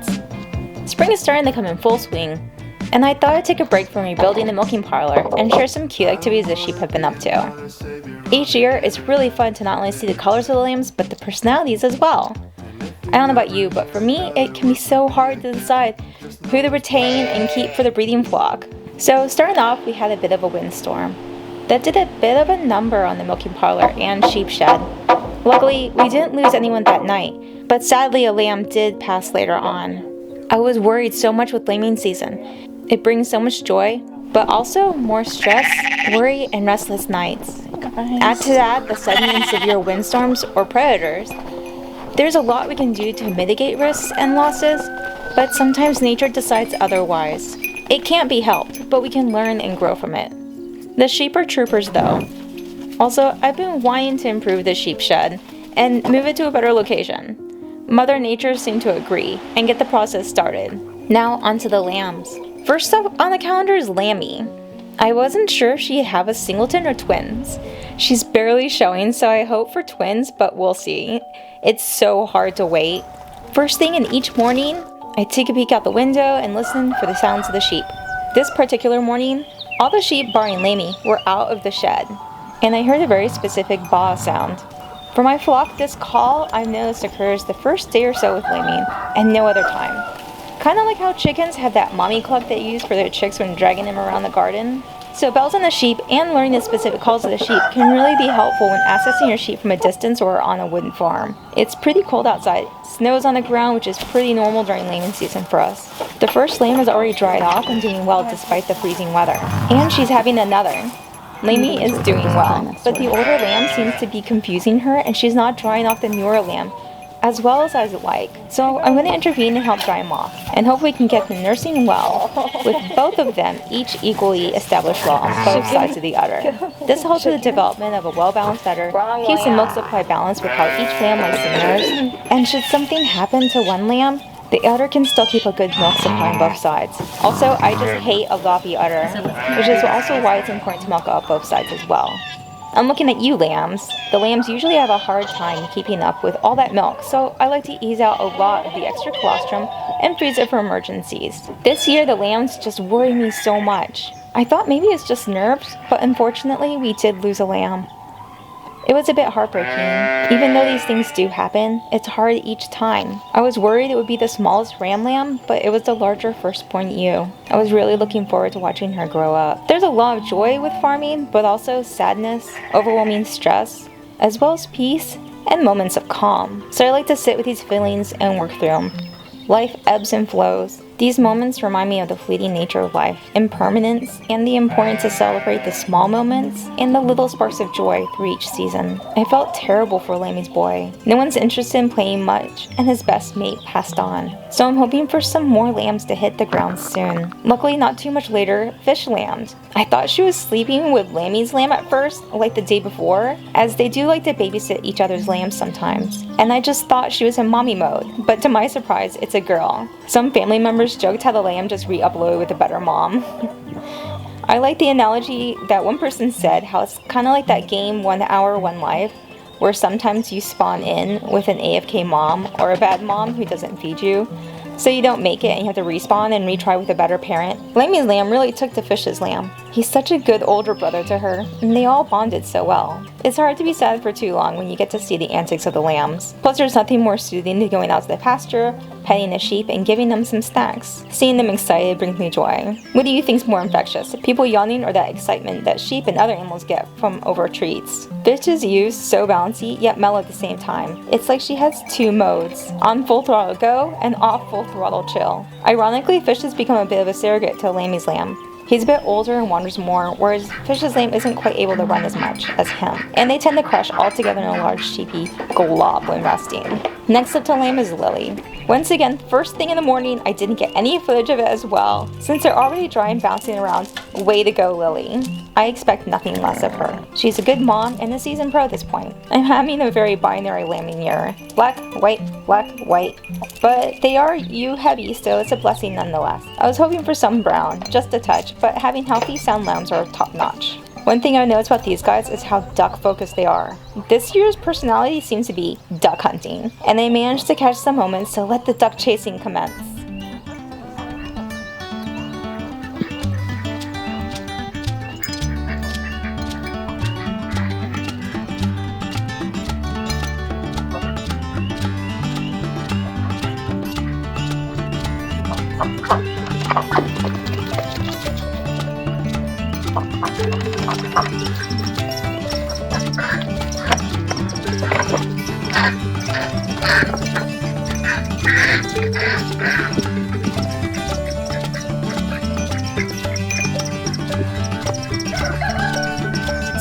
nights. Spring is starting to come in full swing, and I thought I'd take a break from rebuilding the milking parlor and share some cute activities the sheep have been up to. Each year, it's really fun to not only see the colors of the lambs, but the personalities as well. I don't know about you, but for me, it can be so hard to decide who to retain and keep for the breeding flock. So starting off, we had a bit of a windstorm that did a bit of a number on the milking parlor and sheep shed. Luckily, we didn't lose anyone that night, but sadly a lamb did pass later on. I was worried so much with lambing season. It brings so much joy, but also more stress, worry, and restless nights. Add to that the sudden and severe windstorms or predators. There's a lot we can do to mitigate risks and losses, but sometimes nature decides otherwise. It can't be helped, but we can learn and grow from it. The sheep are troopers though. Also, I've been wanting to improve the sheep shed and move it to a better location. Mother Nature seemed to agree and get the process started. Now onto the lambs. First up on the calendar is Lammy. I wasn't sure if she'd have a singleton or twins. She's barely showing, so I hope for twins, but we'll see. It's so hard to wait. First thing in each morning, I take a peek out the window and listen for the sounds of the sheep. This particular morning, all the sheep barring Lammy were out of the shed, and I heard a very specific baa sound. For my flock, this call I've noticed occurs the first day or so with lambing, and no other time. Kind of like how chickens have that mommy cluck they use for their chicks when dragging them around the garden. So bells on the sheep and learning the specific calls of the sheep can really be helpful when accessing your sheep from a distance or on a wooden farm. It's pretty cold outside. Snow is on the ground, which is pretty normal during lambing season for us. The first lamb has already dried off and doing well despite the freezing weather. And she's having another. Lammy is doing well, but the older lamb seems to be confusing her and she's not drying off the newer lamb as well as I'd like. So I'm going to intervene and help dry them off, and hope we can get them nursing well, with both of them each equally established well on both sides of the udder. This helps with the development of a well-balanced udder, keeps the milk supply balanced with how each lamb likes to nurse, and should something happen to one lamb, the udder can still keep a good milk supply on both sides. Also, I just hate a loppy udder, which is also why it's important to milk out both sides as well. I'm looking at you lambs. The lambs usually have a hard time keeping up with all that milk, so I like to ease out a lot of the extra colostrum and freeze it for emergencies. This year the lambs just worry me so much. I thought maybe it's just nerves, but unfortunately we did lose a lamb. It was a bit heartbreaking. Even though these things do happen, it's hard each time. I was worried it would be the smallest ram lamb, but it was the larger firstborn ewe. I was really looking forward to watching her grow up. There's a lot of joy with farming, but also sadness, overwhelming stress, as well as peace and moments of calm. So I like to sit with these feelings and work through them. Life ebbs and flows. These moments remind me of the fleeting nature of life, impermanence, and the importance to celebrate the small moments and the little sparks of joy through each season. I felt terrible for Lammy's boy. No one's interested in playing much, and his best mate passed on. So I'm hoping for some more lambs to hit the ground soon. Luckily, not too much later, Fish lambed. I thought she was sleeping with Lammy's lamb at first, like the day before, as they do like to babysit each other's lambs sometimes. And I just thought she was in mommy mode, but to my surprise, it's a girl. Some family members joked how the lamb just re-uploaded with a better mom. I like the analogy that one person said, how it's kind of like that game 1 Hour, 1 Life, where sometimes you spawn in with an AFK mom or a bad mom who doesn't feed you, so you don't make it and you have to respawn and retry with a better parent. Lammy's lamb really took to Fish's lamb. He's such a good older brother to her, and they all bonded so well. It's hard to be sad for too long when you get to see the antics of the lambs. Plus there's nothing more soothing than going out to the pasture, petting the sheep, and giving them some snacks. Seeing them excited brings me joy. What do you think's more infectious, people yawning or that excitement that sheep and other animals get from over treats? Fish's ewes so bouncy yet mellow at the same time. It's like she has two modes, on full throttle go and off full throttle chill. Ironically, Fish has become a bit of a surrogate to Lammy's lamb. He's a bit older and wanders more, whereas Fish's lamb isn't quite able to run as much as him, and they tend to crash all together in a large sheepy glob when resting. Next up to lamb is Lily. Once again, first thing in the morning, I didn't get any footage of it as well. Since they're already dry and bouncing around, way to go Lily. I expect nothing less of her. She's a good mom and a seasoned pro at this point. I'm having a very binary lambing year. Black, white, but they are ewe heavy, so it's a blessing nonetheless. I was hoping for some brown, just a touch, but having healthy sound lambs are top notch. One thing I noticed about these guys is how duck focused they are. This year's personality seems to be duck hunting, and they managed to catch some moments to let the duck chasing commence.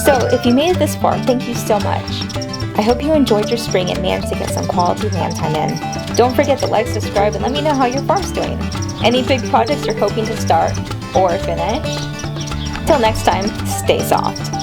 So, if you made it this far, thank you so much. I hope you enjoyed your spring and managed to get some quality land time in. Don't forget to like, subscribe, and let me know how your farm's doing. Any big projects you're hoping to start or finish? Till next time, stay soft.